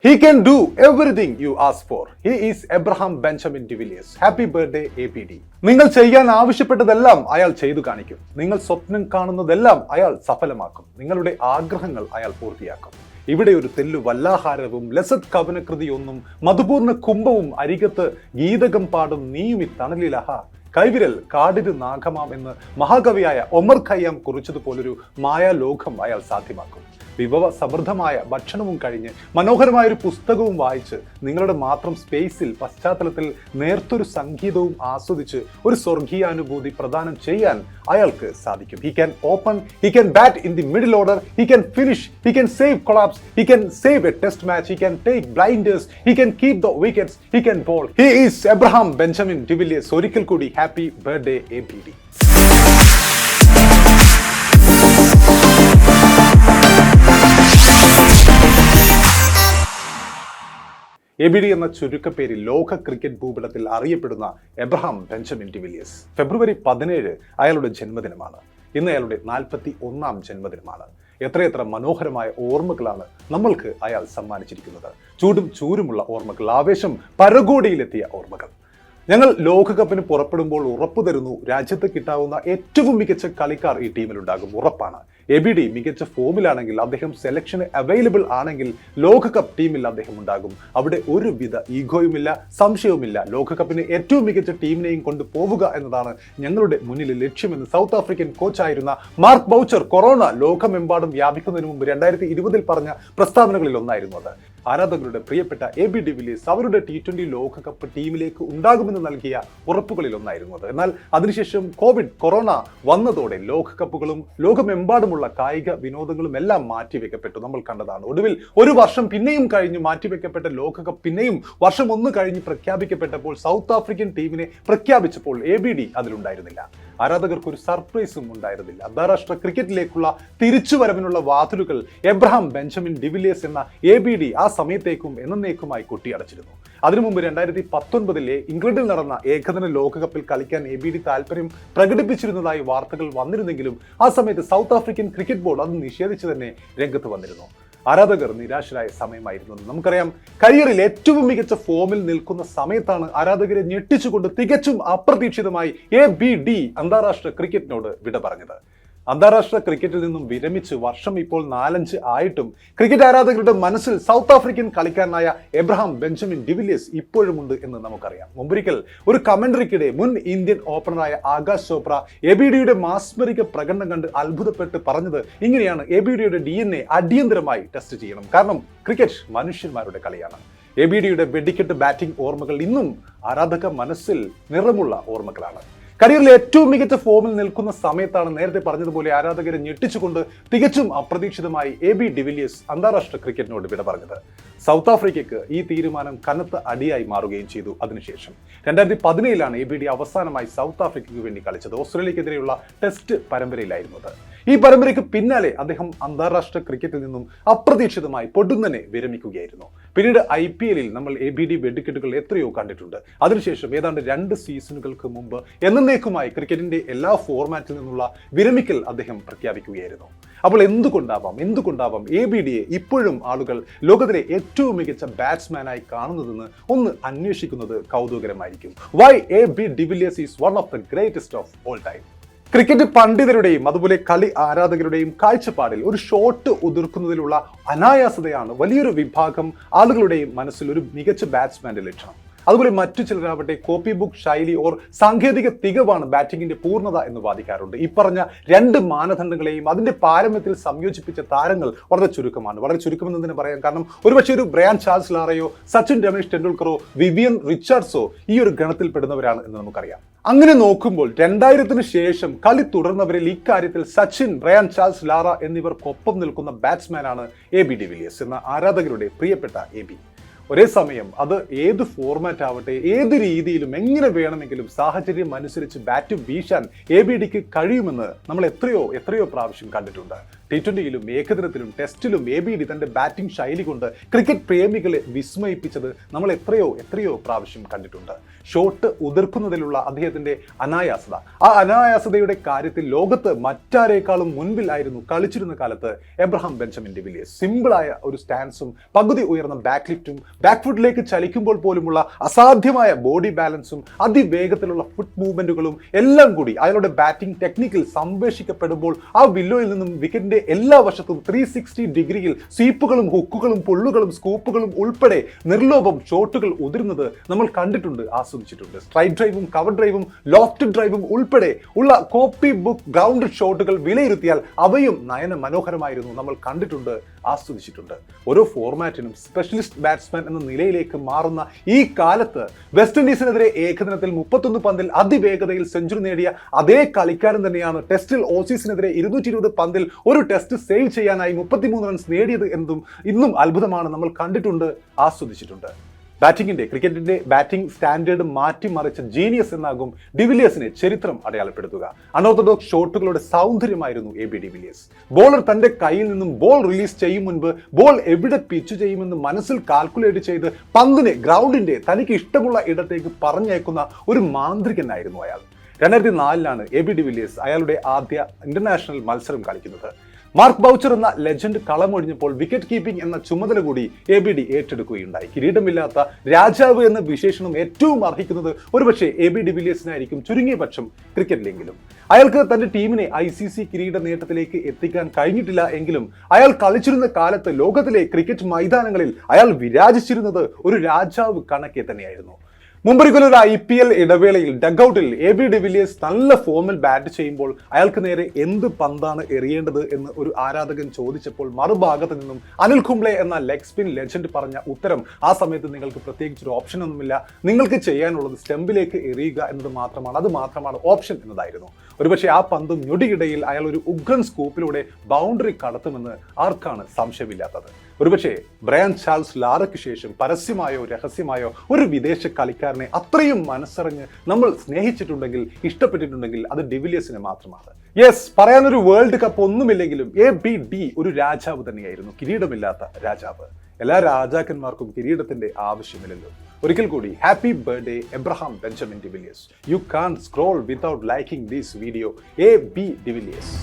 He can do everything you ask for. He is Abraham Benjamin de Villiers. Happy birthday, ABD. നിങ്ങൾ ചെയ്യാൻ ആവശ്യപ്പെട്ടതെല്ലാം അയാൾ ചെയ്തു കാണിക്കും. നിങ്ങൾ സ്വപ്നം കാണുന്നതെല്ലാം അയാൾ സഫലമാക്കും. നിങ്ങളുടെ ആഗ്രഹങ്ങൾ അയാൾ പൂർത്തിയാക്കും. ഇവിടെ ഒരു തെല്ലു വല്ലാഹാരവും ലസത് കവനകൃതിയൊന്നും മധുപൂർണ്ണ കുംഭവും അരികത്ത് ഗീതകം പാടും നീയും ഈ തണലിലഹ കൈവിരൽ കാടിരു നാഗമാം എന്ന് മഹാകവിയായ ഒമർ ഖയ്യാം കുറിച്ചതുപോലൊരു മായാലോകം അയാൾ സാധ്യമാക്കും. വിഭവ സമൃദ്ധമായ ഭക്ഷണവും കഴിഞ്ഞ് മനോഹരമായൊരു പുസ്തകവും വായിച്ച് നിങ്ങളുടെ മാത്രം സ്പേസിൽ പശ്ചാത്തലത്തിൽ നേർത്തൊരു സംഗീതവും ആസ്വദിച്ച് ഒരു സ്വർഗീയാനുഭൂതി പ്രദാനം ചെയ്യാൻ അയാൾക്ക് സാധിക്കും. He can open, he can bat in the middle order, he can finish, he can save collapse, he can save a test match, he can take blinders, he can keep the wickets, he can bowl. He is Abraham Benjamin de Villiers. ഒരിക്കൽ കൂടി happy birthday ABD. ABD എന്ന ചുരുക്കപ്പേരിൽ ലോക cricket ഭൂപടത്തിൽ അറിയപ്പെടുന്ന Abraham Benjamin de Villiers. ഫെബ്രുവരി 17 അയാളുടെ ജന്മദിനമാണ്. ഇന്ന് അയാളുടെ 41ാം ജന്മദിനമാണ്. എത്രയെത്ര മനോഹരമായ ഓർമ്മകളാണ് നമ്മൾക്ക് അയാൾ സമ്മാനിച്ചിരിക്കുന്നത്. ചൂടും ചൂരുമുള്ള ഓർമ്മകൾ, ആവേശം പരകോടിയിലെത്തിയ ഓർമ്മകൾ. ഞങ്ങൾ ലോകകപ്പിന് പുറപ്പെടുമ്പോൾ ഉറപ്പു തരുന്നു, രാജ്യത്ത് കിട്ടാവുന്ന ഏറ്റവും മികച്ച കളിക്കാർ ഈ ടീമിലുണ്ടാകും. ഉറപ്പാണ്. ABD മികച്ച ഫോമിലാണെങ്കിൽ, അദ്ദേഹം സെലക്ഷന് അവൈലബിൾ ആണെങ്കിൽ ലോകകപ്പ് ടീമിൽ അദ്ദേഹം ഉണ്ടാകും. അവിടെ ഒരുവിധ ഈഗോയുമില്ല, സംശയവുമില്ല. ലോകകപ്പിന് ഏറ്റവും മികച്ച ടീമിനെയും കൊണ്ട് പോവുക എന്നതാണ് ഞങ്ങളുടെ മുന്നിലെ ലക്ഷ്യമെന്ന് സൗത്ത് ആഫ്രിക്കൻ കോച്ചായിരുന്ന മാർക്ക് ബൗച്ചർ കൊറോണ ലോകമെമ്പാടും വ്യാപിക്കുന്നതിന് മുമ്പ് 2020 പറഞ്ഞ പ്രസ്താവനകളിൽ ഒന്നായിരുന്നു അത്. ആരാധകരുടെ പ്രിയപ്പെട്ട ABD ഡി വില്ലിയേഴ്സ് അവരുടെ T20 ലോകകപ്പ് ടീമിലേക്ക് ഉണ്ടാകുമെന്ന് നൽകിയ ഉറപ്പുകളിൽ ഒന്നായിരുന്നു അത്. എന്നാൽ അതിനുശേഷം കൊറോണ വന്നതോടെ ലോകകപ്പുകളും ലോകമെമ്പാടുമുള്ള കായിക വിനോദങ്ങളും എല്ലാം മാറ്റിവെക്കപ്പെട്ടു. നമ്മൾ കണ്ടതാണ്. ഒടുവിൽ ഒരു വർഷം പിന്നെയും കഴിഞ്ഞു മാറ്റിവെക്കപ്പെട്ട ലോകകപ്പ് പിന്നെയും വർഷം ഒന്ന് കഴിഞ്ഞ് പ്രഖ്യാപിക്കപ്പെട്ടപ്പോൾ സൗത്ത് ആഫ്രിക്കൻ ടീമിനെ പ്രഖ്യാപിച്ചപ്പോൾ ABD അതിലുണ്ടായിരുന്നില്ല. ആരാധകർക്ക് ഒരു സർപ്രൈസും ഉണ്ടായിരുന്നില്ല. അന്താരാഷ്ട്ര ക്രിക്കറ്റിലേക്കുള്ള തിരിച്ചുവരവിനുള്ള വാതിലുകൾ എബ്രഹാം ബെഞ്ചമിൻ ഡി വില്ലിയേഴ്സ് എന്ന ABD ആ സമയത്തേക്കും എന്നേക്കുമായി കൊട്ടിയടച്ചിരുന്നു. അതിനു മുമ്പ് 2019 ഇംഗ്ലണ്ടിൽ നടന്ന ഏകദിന ലോകകപ്പിൽ കളിക്കാൻ ABD താല്പര്യം പ്രകടിപ്പിച്ചിരുന്നതായി വാർത്തകൾ വന്നിരുന്നെങ്കിലും ആ സമയത്ത് സൗത്ത് ആഫ്രിക്കൻ ക്രിക്കറ്റ് ബോർഡ് അത് നിഷേധിച്ച് തന്നെ രംഗത്ത് വന്നിരുന്നു. ആരാധകർ നിരാശരായ സമയമായിരുന്നു. നമുക്കറിയാം, കരിയറിൽ ഏറ്റവും മികച്ച ഫോമിൽ നിൽക്കുന്ന സമയത്താണ് ആരാധകരെ ഞെട്ടിച്ചുകൊണ്ട് തികച്ചും അപ്രതീക്ഷിതമായി ABD അന്താരാഷ്ട്ര ക്രിക്കറ്റിനോട് വിട പറഞ്ഞത്. അന്താരാഷ്ട്ര ക്രിക്കറ്റിൽ നിന്നും വിരമിച്ച് വർഷം ഇപ്പോൾ 4-5 ആയിട്ടും ക്രിക്കറ്റ് ആരാധകരുടെ മനസ്സിൽ സൗത്ത് ആഫ്രിക്കൻ കളിക്കാരനായ എബ്രഹാം ബെഞ്ചമിൻ ഡി വില്ലിയേഴ്സ് ഇപ്പോഴുമുണ്ട് എന്ന് നമുക്കറിയാം. മുമ്പൊരിക്കൽ ഒരു കമന്ററിക്കിടെ മുൻ ഇന്ത്യൻ ഓപ്പണറായ ആകാശ് ചോപ്ര ABDയുടെ മാസ്മരിക പ്രകടനം കണ്ട് അത്ഭുതപ്പെട്ട് പറഞ്ഞത് ഇങ്ങനെയാണ്: ABDയുടെ DNA അടിയന്തരമായി ടെസ്റ്റ് ചെയ്യണം. കാരണം ക്രിക്കറ്റ് മനുഷ്യന്മാരുടെ കളിയാണ്. ABDയുടെ വെടിക്കെട്ട് ബാറ്റിംഗ് ഓർമ്മകൾ ഇന്നും ആരാധക മനസ്സിൽ നിറമുള്ള ഓർമ്മകളാണ്. കരിയറിൽ ഏറ്റവും മികച്ച ഫോമിൽ നിൽക്കുന്ന സമയത്താണ് നേരത്തെ പറഞ്ഞതുപോലെ ആരാധകരെ ഞെട്ടിച്ചുകൊണ്ട് തികച്ചും അപ്രതീക്ഷിതമായി ABD ഡി വില്ലിയേഴ്സ് അന്താരാഷ്ട്ര ക്രിക്കറ്റിനോട് വിട പറഞ്ഞത്. സൗത്ത് ആഫ്രിക്കയ്ക്ക് ഈ തീരുമാനം കനത്ത അടിയായി മാറുകയും ചെയ്തു. അതിനുശേഷം 2017 ABD അവസാനമായി സൗത്ത് ആഫ്രിക്കയ്ക്ക് വേണ്ടി കളിച്ചത്. ഓസ്ട്രേലിയക്കെതിരെയുള്ള ടെസ്റ്റ് പരമ്പരയിലായിരുന്നു അത്. ഈ പരമ്പരയ്ക്ക് പിന്നാലെ അദ്ദേഹം അന്താരാഷ്ട്ര ക്രിക്കറ്റിൽ നിന്നും അപ്രതീക്ഷിതമായി പൊടുന്നനെ വിരമിക്കുകയായിരുന്നു. പിന്നീട് IPL നമ്മൾ ABD വെടിക്കെട്ടുകൾ എത്രയോ കണ്ടിട്ടുണ്ട്. അതിനുശേഷം ഏതാണ്ട് 2 സീസണുകൾക്ക് മുമ്പ് എന്നേക്കുമായി ക്രിക്കറ്റിന്റെ എല്ലാ ഫോർമാറ്റിൽ നിന്നുള്ള വിരമിക്കൽ അദ്ദേഹം പ്രഖ്യാപിക്കുകയായിരുന്നു. അപ്പോൾ എന്തുകൊണ്ടാവാം ABDയെ ഇപ്പോഴും ആളുകൾ ലോകത്തിലെ ഏറ്റവും മികച്ച ബാറ്റ്സ്മാനായി കാണുന്നതെന്ന് ഒന്ന് അന്വേഷിക്കുന്നത് കൗതുകരമായിരിക്കും. Why ABD de Villiers is one of the greatest of all time. Cricket പണ്ഡിതരുടെയും അതുപോലെ കളി ആരാധകരുടെയും കാഴ്ചപ്പാടിൽ ഒരു ഷോട്ട് ഉതിർക്കുന്നതിലുള്ള അനായാസതയാണ് വലിയൊരു വിഭാഗം ആളുകളുടെയും മനസ്സിൽ ഒരു മികച്ച ബാറ്റ്സ്മാന്റെ ലക്ഷണം. അതുപോലെ മറ്റു ചിലരാവട്ടെ കോപ്പി ബുക്ക് ശൈലി ഓർ സാങ്കേതിക തികവാണ് ബാറ്റിംഗിന്റെ പൂർണ്ണത എന്ന് വാദിക്കാറുണ്ട്. ഈ പറഞ്ഞ 2 മാനദണ്ഡങ്ങളെയും അതിന്റെ പാരമ്യത്തിൽ സംയോജിപ്പിച്ച താരങ്ങൾ വളരെ ചുരുക്കമാണ്. വളരെ ചുരുക്കമെന്ന് തന്നെ പറയാം. കാരണം ഒരുപക്ഷെ ഒരു ബ്രയാൻ ചാൾസ് ലാറയോ സച്ചിൻ രമേശ് ടെണ്ടുൽക്കറോ വിവിയൻ റിച്ചാർഡ്സോ ഈ ഒരു ഗണത്തിൽ പെടുന്നവരാണ് എന്ന് നമുക്കറിയാം. അങ്ങനെ നോക്കുമ്പോൾ 2000-ന് ശേഷം കളി തുടർന്നവരിൽ ഇക്കാര്യത്തിൽ സച്ചിൻ, ബ്രയാൻ ചാൾസ് ലാറ എന്നിവർക്കൊപ്പം നിൽക്കുന്ന ബാറ്റ്സ്മാനാണ് ABD ഡി വില്ലിയേഴ്സ് എന്ന ആരാധകരുടെ പ്രിയപ്പെട്ട AB. ഒരേ സമയം അത് ഏത് ഫോർമാറ്റ് ആവട്ടെ, ഏത് രീതിയിലും എങ്ങനെ വേണമെങ്കിലും സാഹചര്യം അനുസരിച്ച് ബാറ്റ് വീശാൻ ABDക്ക് കഴിയുമെന്ന് നമ്മൾ എത്രയോ പ്രാവശ്യം കണ്ടിട്ടുണ്ട്. T20യിലും ഏകദിനത്തിലും ടെസ്റ്റിലും ABD തന്റെ ബാറ്റിംഗ് ശൈലി കൊണ്ട് ക്രിക്കറ്റ് പ്രേമികളെ വിസ്മയിപ്പിച്ചത് നമ്മൾ എത്രയോ പ്രാവശ്യം കണ്ടിട്ടുണ്ട്. ഷോട്ട് ഉതിർക്കുന്നതിലുള്ള അദ്ദേഹത്തിന്റെ അനായാസത, ആ അനായാസതയുടെ കാര്യത്തിൽ ലോകത്ത് മറ്റാരേക്കാളും മുൻപിലായിരുന്നു കളിച്ചിരുന്ന കാലത്ത് എബ്രഹാം ബെഞ്ചമിൻ ഡിവിലിയേഴ്സ്. സിമ്പിളായ ഒരു സ്റ്റാൻസും പകുതി ഉയർന്ന ബാക്ക് ലിഫ്റ്റും ബാക്ക്ഫുട്ടിലേക്ക് ചലിക്കുമ്പോൾ പോലുമുള്ള അസാധ്യമായ ബോഡി ബാലൻസും അതിവേഗത്തിലുള്ള ഫുട് മൂവ്മെന്റുകളും എല്ലാം കൂടി അയാളുടെ ബാറ്റിംഗ് ടെക്നിക്കിൽ സംവേഷിക്കപ്പെടുമ്പോൾ ആ വില്ലോയിൽ നിന്നും വിക്കറ്റിന്റെ എല്ലാ വശത്തും 360 ഡിഗ്രിയിൽ സ്വീപ്പുകളും ഹുക്കുകളും പുള്ളുകളും സ്കൂപ്പുകളും ഉൾപ്പെടെ നിർലോഭം ഷോട്ടുകൾ ഉതിർന്നത് നമ്മൾ കണ്ടിട്ടുണ്ട്, ആസ്വദിച്ചിട്ടുണ്ട്. സ്ട്രൈറ്റ് ഡ്രൈവും കവർ ഡ്രൈവും ലോഫ്റ്റ് ഡ്രൈവും ഉൾപ്പെടെ ഉള്ള കോപ്പി ബുക്ക് ഗ്രൗണ്ടഡ് ഷോട്ടുകൾ വിലയിരുത്തിയാൽ അവയും നയന മനോഹരമായിരുന്നു, നമ്മൾ കണ്ടിട്ടുണ്ട്, ആസ്വദിച്ചിട്ടുണ്ട്. ഓരോ ഫോർമാറ്റിനും സ്പെഷ്യലിസ്റ്റ് ബാറ്റ്സ്മാൻ എന്ന നിലയിലേക്ക് മാറുന്ന ഈ കാലത്ത് വെസ്റ്റ് ഇൻഡീസിനെതിരെ ഏകദിനത്തിൽ 31 പന്തിൽ അതിവേഗതയിൽ സെഞ്ചുറി നേടിയ അതേ കളിക്കാരൻ തന്നെയാണ് ടെസ്റ്റിൽ ഓസീസിനെതിരെ 220 പന്തിൽ ഒരു ടെസ്റ്റ് സേവ് ചെയ്യാനായി 33 റൺസ് നേടിയത് എന്നതും ഇന്നും അത്ഭുതമാണ്, നമ്മൾ കണ്ടിട്ടുണ്ട്, ആസ്വദിച്ചിട്ടുണ്ട്. ക്രിക്കറ്റിന്റെ ബാറ്റിംഗ് സ്റ്റാൻഡേർഡ് മാറ്റിമറിച്ച ജീനിയസ് എന്നാകും ഡിവിലിയേഴ്സിനെ ചരിത്രം അടയാളപ്പെടുത്തുക. അൺഓർത്തഡോക്സ് ഷോട്ടുകളുടെ സൗന്ദര്യമായിരുന്നു AB ഡിവിലിയേഴ്സ്. ബോളർ തന്റെ കയ്യിൽ നിന്നും ബോൾ റിലീസ് ചെയ്യും മുൻപ് ബോൾ എവിടെ പിച്ച് ചെയ്യുമെന്ന് മനസ്സിൽ കാൽക്കുലേറ്റ് ചെയ്ത് പന്തിനെ ഗ്രൗണ്ടിന്റെ തനിക്ക് ഇഷ്ടമുള്ള ഇടത്തേക്ക് പറഞ്ഞയക്കുന്ന ഒരു മാന്ത്രികനായിരുന്നു അയാൾ. 2004 AB ഡിവിലിയേഴ്സ് അയാളുടെ ആദ്യ ഇന്റർനാഷണൽ മത്സരം കളിക്കുന്നത്. മാർക്ക് ബൗച്ചർ എന്ന ലെജൻഡ് കളമൊഴിഞ്ഞപ്പോൾ വിക്കറ്റ് കീപ്പിംഗ് എന്ന ചുമതല കൂടി ABD ഏറ്റെടുക്കുകയുണ്ടായി. കിരീടമില്ലാത്ത രാജാവ് എന്ന വിശേഷണം ഏറ്റവും അർഹിക്കുന്നത് ഒരുപക്ഷെ AB ഡിവിലിയേഴ്സിനായിരിക്കും, ചുരുങ്ങിയ പക്ഷം ക്രിക്കറ്റിലെങ്കിലും. അയാൾക്ക് തന്റെ ടീമിനെ ICC കിരീട നേട്ടത്തിലേക്ക് എത്തിക്കാൻ കഴിഞ്ഞിട്ടില്ല എങ്കിലും അയാൾ കളിച്ചിരുന്ന കാലത്ത് ലോകത്തിലെ ക്രിക്കറ്റ് മൈതാനങ്ങളിൽ അയാൾ വിരാജിച്ചിരുന്നത് ഒരു രാജാവ് കണക്കെ തന്നെയായിരുന്നു. മുമ്പൊരിക്കലൊരു IPL ഇടവേളയിൽ ഡഗ്ഔട്ടിൽ AB ഡിവിലിയേഴ്സ് നല്ല ഫോമിൽ ബാറ്റ് ചെയ്യുമ്പോൾ അയാൾക്ക് നേരെ എന്ത് പന്താണ് എറിയേണ്ടത് എന്ന് ഒരു ആരാധകൻ ചോദിച്ചപ്പോൾ മറുഭാഗത്ത് നിന്നും അനിൽ കുംബ്ലെ എന്ന ലെഗ് സ്പിൻ ലെജൻഡ് പറഞ്ഞ ഉത്തരം, ആ സമയത്ത് നിങ്ങൾക്ക് പ്രത്യേകിച്ചൊരു ഓപ്ഷൻ ഒന്നുമില്ല, നിങ്ങൾക്ക് ചെയ്യാനുള്ളത് സ്റ്റംപിലേക്ക് എറിയുക എന്നത് മാത്രമാണ്, അത് മാത്രമാണ് ഓപ്ഷൻ എന്നതായിരുന്നു. ഒരുപക്ഷെ ആ പന്ത് ഞൊടിയിടയിൽ അയാൾ ഒരു ഉഗ്രൻ സ്കൂപ്പിലൂടെ ബൗണ്ടറി കടത്തുമെന്ന് ആർക്കാണ് സംശയമില്ലാത്തത്. ഒരുപക്ഷെ ബ്രയാൻ ചാൾസ് ലാറയ്ക്ക് ശേഷം പരസ്യമായോ രഹസ്യമായോ ഒരു വിദേശ കളിക്കാരനെ അത്രയും മനസ്സറിഞ്ഞ് നമ്മൾ സ്നേഹിച്ചിട്ടുണ്ടെങ്കിൽ, ഇഷ്ടപ്പെട്ടിട്ടുണ്ടെങ്കിൽ അത് ഡിവിലിയേഴ്സിനെ മാത്രമാണ്. യെസ്, പറയാനൊരു വേൾഡ് കപ്പ് ഒന്നുമില്ലെങ്കിലും ABD ഒരു രാജാവ് തന്നെയായിരുന്നു, കിരീടമില്ലാത്ത രാജാവ്. എല്ലാ രാജാക്കന്മാർക്കും കിരീടത്തിന്റെ ആവശ്യമില്ലല്ലോ. ഒരിക്കൽ കൂടി happy birthday Abraham Benjamin de Villiers. You can't scroll without liking this video. AB de Villiers.